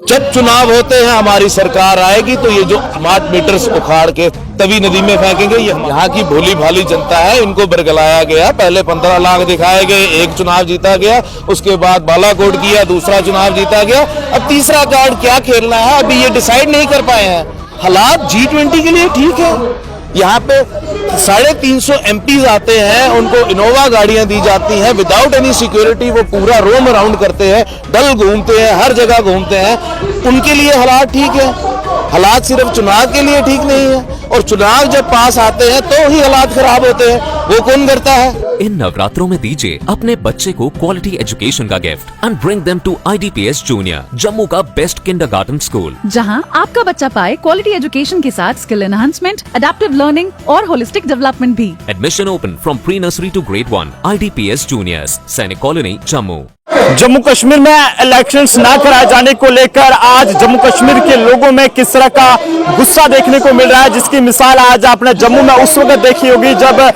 जब चुनाव होते हैं हमारी सरकार आएगी तो ये जो स्मार्ट मीटर्स उखाड़ के तवी नदी में फेंकेंगे। ये यहाँ की भोली भाली जनता है, इनको बरगलाया गया। पहले 15 लाख दिखाए गए, एक चुनाव जीता गया, उसके बाद बालाकोट किया, दूसरा चुनाव जीता गया, अब तीसरा कार्ड क्या खेलना है अभी ये डिसाइड नहीं कर पाए हैं। हालात G20 के लिए ठीक है, यहाँ पे 350 MPs आते हैं, उनको इनोवा गाड़ियां दी जाती हैं विदाउट एनी सिक्योरिटी, वो पूरा रोम अराउंड करते हैं, डल घूमते हैं, हर जगह घूमते हैं। उनके लिए हालात ठीक है, हालात सिर्फ चुनाव के लिए ठीक नहीं है। और चुनाव जब पास आते हैं तो ही हालात खराब होते हैं, वो कौन करता है। इन नवरात्रों में दीजिए अपने बच्चे को क्वालिटी एजुकेशन का gift and bring them to IDPS junior, Jammu का बेस्ट किंडरगार्टन स्कूल, जहां आपका बच्चा पाए क्वालिटी एजुकेशन के साथ स्किल एनहांसमेंट, अडैप्टिव लर्निंग और होलिस्टिक डेवलपमेंट भी। Admission open from pre nursery to grade 1, IDPS juniors, Sainik colony, Jammu. Jammu Kashmir में इलेक्शंस ना कराए जाने को लेकर आज जम्मू कश्मीर के लोगों में किस तरह का गुस्सा देखने को मिल रहा है, जिसकी मिसाल आज आपने जम्मू में उस वक्त देखी होगी जब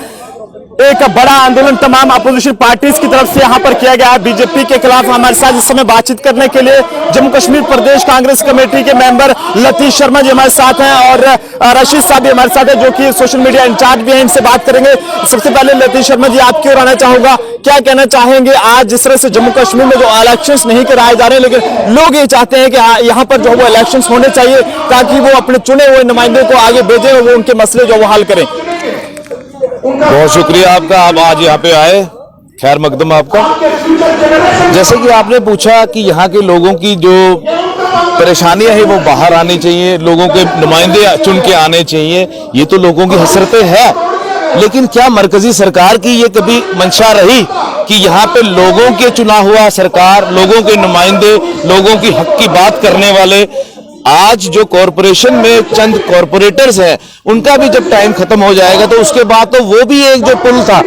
एक बड़ा आंदोलन तमाम अपोजिशन पार्टीज की तरफ से यहां पर किया गया है बीजेपी के खिलाफ। हमारे साथ इस समय बातचीत करने के लिए जम्मू कश्मीर प्रदेश कांग्रेस कमेटी के मेंबर लतीश शर्मा जी हमारे साथ हैं और रशीद साहब भी हमारे साथ हैं जो कि सोशल मीडिया इंचार्ज भी हैं। इनसे बात करेंगे। सबसे पहले लतीश शर्मा जी आपकी ओर आना चाहूंगा, क्या कहना चाहेंगे आज जिस तरह से जम्मू कश्मीर में जो इलेक्शंस नहीं कराए जा रहे, लेकिन लोग ये चाहते हैं कि यहाँ पर जो वो इलेक्शंस होने चाहिए ताकि वो अपने चुने हुए नुमाइंदों को आगे भेजें और वो उनके मसले जो वो हल करें। बहुत शुक्रिया आपका, आप आज यहाँ पे आए, खैर मकदम आपका। जैसे कि आपने पूछा कि यहाँ के लोगों की जो परेशानियां हैं वो बाहर आनी चाहिए, लोगों के नुमाइंदे चुन के आने चाहिए, ये तो लोगों की हसरतें हैं। लेकिन क्या मरकजी सरकार की ये कभी मंशा रही कि यहाँ पे लोगों के चुना हुआ सरकार, लोगों के नुमाइंदे, लोगों की हक की बात करने वाले, आज जो कॉरपोरेशन में चंद कॉरपोरेटर्स हैं उनका भी जब टाइम खत्म हो जाएगा तो उसके बाद तो वो भी एक जो पुल था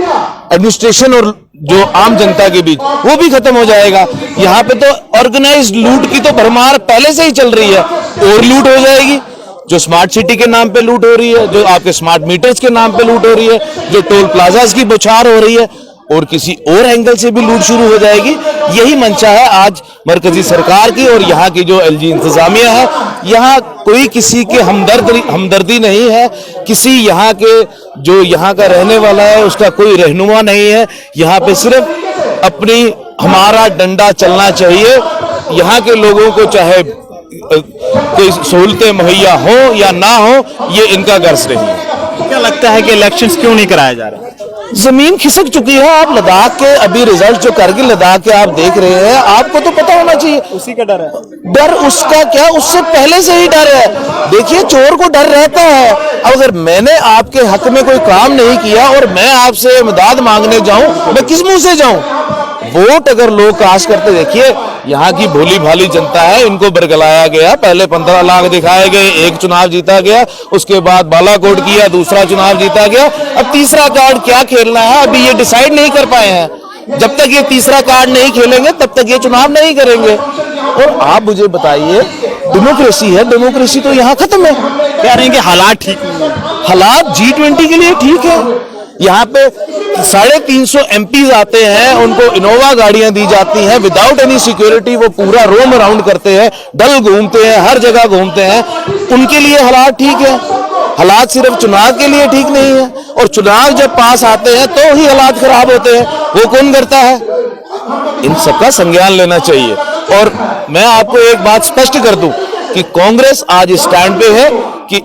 एडमिनिस्ट्रेशन और जो आम जनता के बीच वो भी खत्म हो जाएगा। यहाँ पे तो ऑर्गेनाइज्ड लूट की तो भरमार पहले से ही चल रही है, और लूट हो जाएगी। जो स्मार्ट सिटी के नाम पे लूट हो रही है, जो आपके स्मार्ट मीटर्स के नाम पे लूट हो रही है, जो टोल प्लाजास की बौछार हो रही है, और किसी और एंगल से भी लूट शुरू हो जाएगी। यही मंशा है आज मरकजी सरकार की और यहाँ की जो LG इंतजामिया है। यहाँ कोई किसी के हमदर्दी नहीं है, किसी यहाँ के जो यहाँ का रहने वाला है उसका कोई रहनुमा नहीं है। यहाँ पे सिर्फ अपनी हमारा डंडा चलना चाहिए। यहाँ के लोगों को चाहे कोई सहूलतें मुहैया हो या ना हो, ये इनका गर्ज नहीं है। क्या लगता है कि इलेक्शंस क्यों नहीं कराए जा रहे? जमीन खिसक चुकी है। आप लद्दाख के अभी रिजल्ट जो करगिल लद्दाख के आप देख रहे हैं, आपको तो पता होना चाहिए। उसी का डर है। डर उसका क्या, उससे पहले से ही डर है। देखिए चोर को डर रहता है। अब अगर मैंने आपके हक में कोई काम नहीं किया और मैं आपसे इमदाद मांगने जाऊं, मैं किस मुंह से जाऊं? वोट अगर लोग कास्ट करते, देखिए यहाँ की भोली भाली जनता है, इनको बरगलाया गया। पहले 15 लाख दिखाए गए, एक चुनाव जीता गया, उसके बाद बालाकोट किया, दूसरा चुनाव जीता गया, अब तीसरा कार्ड क्या खेलना है अभी ये डिसाइड नहीं कर पाए हैं। जब तक ये तीसरा कार्ड नहीं खेलेंगे तब तक ये चुनाव नहीं करेंगे। और आप मुझे बताइए, डेमोक्रेसी है, डेमोक्रेसी तो यहाँ खत्म है। कह रहे हैं कि हालात ठीक नहीं है। हालात G20 के लिए ठीक है। यहाँ पे 350 MPs आते हैं, उनको इनोवा गाड़ियां दी जाती हैं विदाउट एनी सिक्योरिटी, वो पूरा रोम अराउंड करते हैं, डल घूमते हैं, हर जगह घूमते हैं। उनके लिए हालात ठीक है, हालात सिर्फ चुनाव के लिए ठीक नहीं है। और चुनाव जब पास आते हैं तो ही हालात खराब होते हैं, वो कौन करता है। इन सबका संज्ञान लेना चाहिए। और मैं आपको एक बात स्पष्ट कर दूं कि कांग्रेस आज इस स्टैंड पे है कि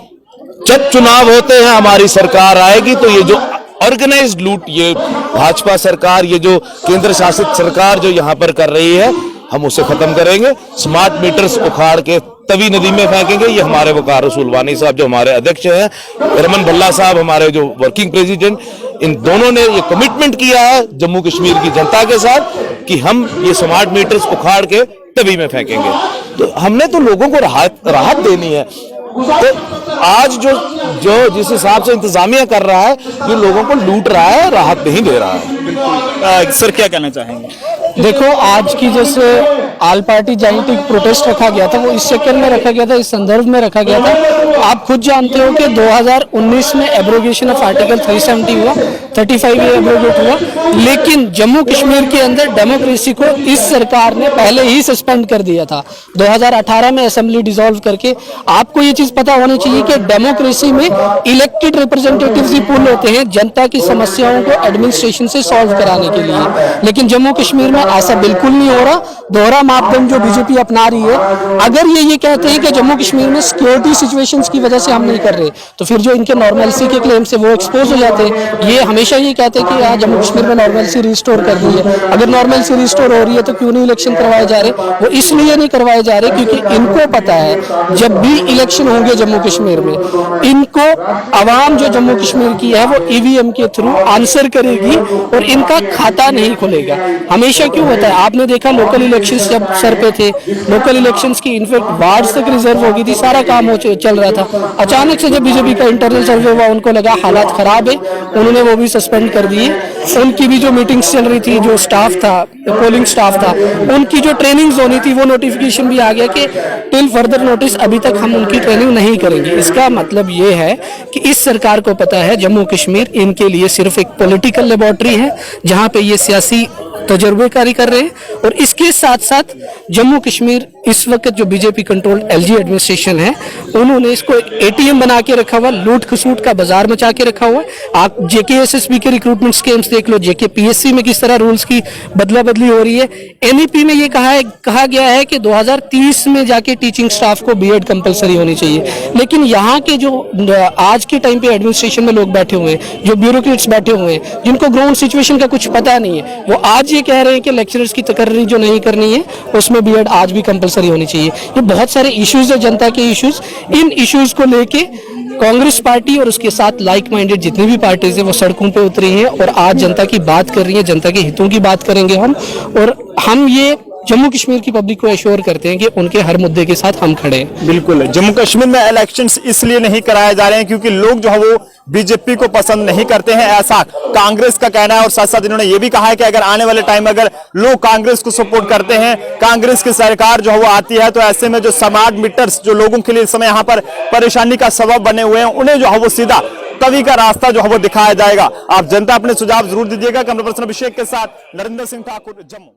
जब चुनाव होते हैं हमारी सरकार आएगी तो ये जो ऑर्गेनाइज्ड लूट, ये भाजपा सरकार, ये जो केंद्र शासित सरकार जो यहाँ पर कर रही है, हम उसे खत्म करेंगे। स्मार्ट मीटर्स उखाड़ के तवी नदी में फेंकेंगे। ये हमारे वकार रसूल वानी साहब जो हमारे अध्यक्ष हैं, रमन भल्ला साहब हमारे जो वर्किंग प्रेसिडेंट, इन दोनों ने ये कमिटमेंट किया है जम्मू कश्मीर की जनता के साथ कि हम ये स्मार्ट मीटर्स उखाड़ के तवी में फेंकेंगे। तो हमने तो लोगों को राहत देनी है। तो आज जो जिस हिसाब से इंतजामिया कर रहा है, जो लोगों को लूट रहा है, राहत नहीं दे रहा है। सर क्या कहना चाहेंगे? देखो आज की जैसे ऑल पार्टी जॉइंट प्रोटेस्ट रखा गया था वो इस चक्कर में रखा गया था, इस संदर्भ में रखा गया था। आप खुद जानते हो कि 2019 में एब्रोगेशन ऑफ आर्टिकल 370 हुआ, 35 एब्रोगेट हुआ, लेकिन जम्मू कश्मीर के अंदर डेमोक्रेसी को इस सरकार ने पहले ही सस्पेंड कर दिया था 2018 में असेंबली डिसॉल्व करके। आपको ये चीज पता होनी चाहिए कि डेमोक्रेसी में इलेक्टेड रिप्रेजेंटेटिव्स ही पुल होते हैं जनता की समस्याओं को एडमिनिस्ट्रेशन से सॉल्व कराने के लिए, लेकिन जम्मू कश्मीर में ऐसा बिल्कुल नहीं हो रहा। दोहरा मापदंड जो बीजेपी अपना रही है, अगर ये कहते हैं कि जम्मू कश्मीर में सिक्योरिटी सिचुएशंस की वजह से हम नहीं कर रहे, तो फिर जो इनके नॉर्मलसी के क्लेम से वो एक्सपोज हो जाते हैं। ये हमेशा ये कहते हैं कि यहाँ जम्मू कश्मीर में नॉर्मलसी रिस्टोर कर दी है। अगर नॉर्मलसी रिस्टोर हो रही है तो क्यों नहीं इलेक्शन करवाए जा रहे? वो इसलिए नहीं करवाए जा रहे क्योंकि इनको पता है जब भी इलेक्शन होंगे जम्मू कश्मीर में, इनको आवाम जो जम्मू कश्मीर की है वो ईवीएम के थ्रू आंसर करेगी और इनका खाता नहीं खुलेगा। हमेशा क्यों होता है? आपने देखा लोकल इलेक्शंस जब सर पे थे, लोकल इलेक्शंस की इनफैक्ट वार्ड्स तक रिजर्व हो गई थी, सारा काम चल रहा था। अचानक से जब बीजेपी का इंटरनल सर्वे हुआ, उनको लगा हालात खराब है, उन्होंने वो भी सस्पेंड कर दिए। उनकी भी जो मीटिंग्स चल रही थी, जो स्टाफ था, पोलिंग स्टाफ था, उनकी जो ट्रेनिंग्स होनी थी वो नोटिफिकेशन भी आ गया कि टिल फर्दर नोटिस अभी तक हम उनकी ट्रेनिंग नहीं करेंगे। इसका मतलब ये है कि इस सरकार को पता है जम्मू कश्मीर इनके लिए सिर्फ एक पॉलिटिकल लेबोरेटरी है जहां पे ये सियासी तजुर्बेकारी कर रहे हैं। और इसके साथ साथ जम्मू कश्मीर इस वक्त जो बीजेपी कंट्रोल्ड एलजी एडमिनिस्ट्रेशन है, उन्होंने इसको एटीएम बना के रखा हुआ, लूट खसूट का बाजार मचा के रखा हुआ है। आप जेकेएसएसबी के रिक्रूटमेंट स्कीम्स देख लो, जेकेपीएससी में किस तरह रूल्स की बदला बदली हो रही है। एनईपी में ये कहा गया है कि 2030 में जाके टीचिंग स्टाफ को बीएड कंपलसरी होनी चाहिए, लेकिन यहाँ के जो आज के टाइम पे एडमिनिस्ट्रेशन में लोग बैठे हुए हैं, जो ब्यूरोक्रेट्स बैठे हुए हैं, जिनको ग्राउंड सिचुएशन का कुछ पता नहीं है, वो आज ये कह रहे हैं कि लेक्चरर्स की तकर्री जो नहीं करनी है उसमें बीएड आज भी कंपलसरी होनी चाहिए। ये बहुत सारे इश्यूज है, जनता के इश्यूज। इन इश्यूज को लेके कांग्रेस पार्टी और उसके साथ लाइक माइंडेड जितनी भी पार्टीज है वो सड़कों पे उतरी हैं और आज जनता की बात कर रही है, जनता के हितों की बात करेंगे हम। और हम ये जम्मू कश्मीर की पब्लिक को एश्योर करते हैं कि उनके हर मुद्दे के साथ हम खड़े हैं। बिल्कुल, जम्मू कश्मीर में इलेक्शंस इसलिए नहीं कराए जा रहे हैं क्योंकि लोग जो है वो बीजेपी को पसंद नहीं करते हैं, ऐसा कांग्रेस का कहना है। और साथ साथ इन्होंने ये भी कहा है कि अगर आने वाले टाइम में अगर लोग कांग्रेस को सपोर्ट करते हैं, कांग्रेस की सरकार जो है वो आती है, तो ऐसे में जो स्मार्ट मीटर्स जो लोगों के लिए इस समय यहाँ पर परेशानी का सबब बने हुए हैं, उन्हें जो है वो सीधा तवी का रास्ता जो है वो दिखाया जाएगा। आप जनता अपने सुझाव जरूर दीजिएगा। कैमरा पर्सन अभिषेक के साथ नरेंद्र सिंह ठाकुर, जम्मू।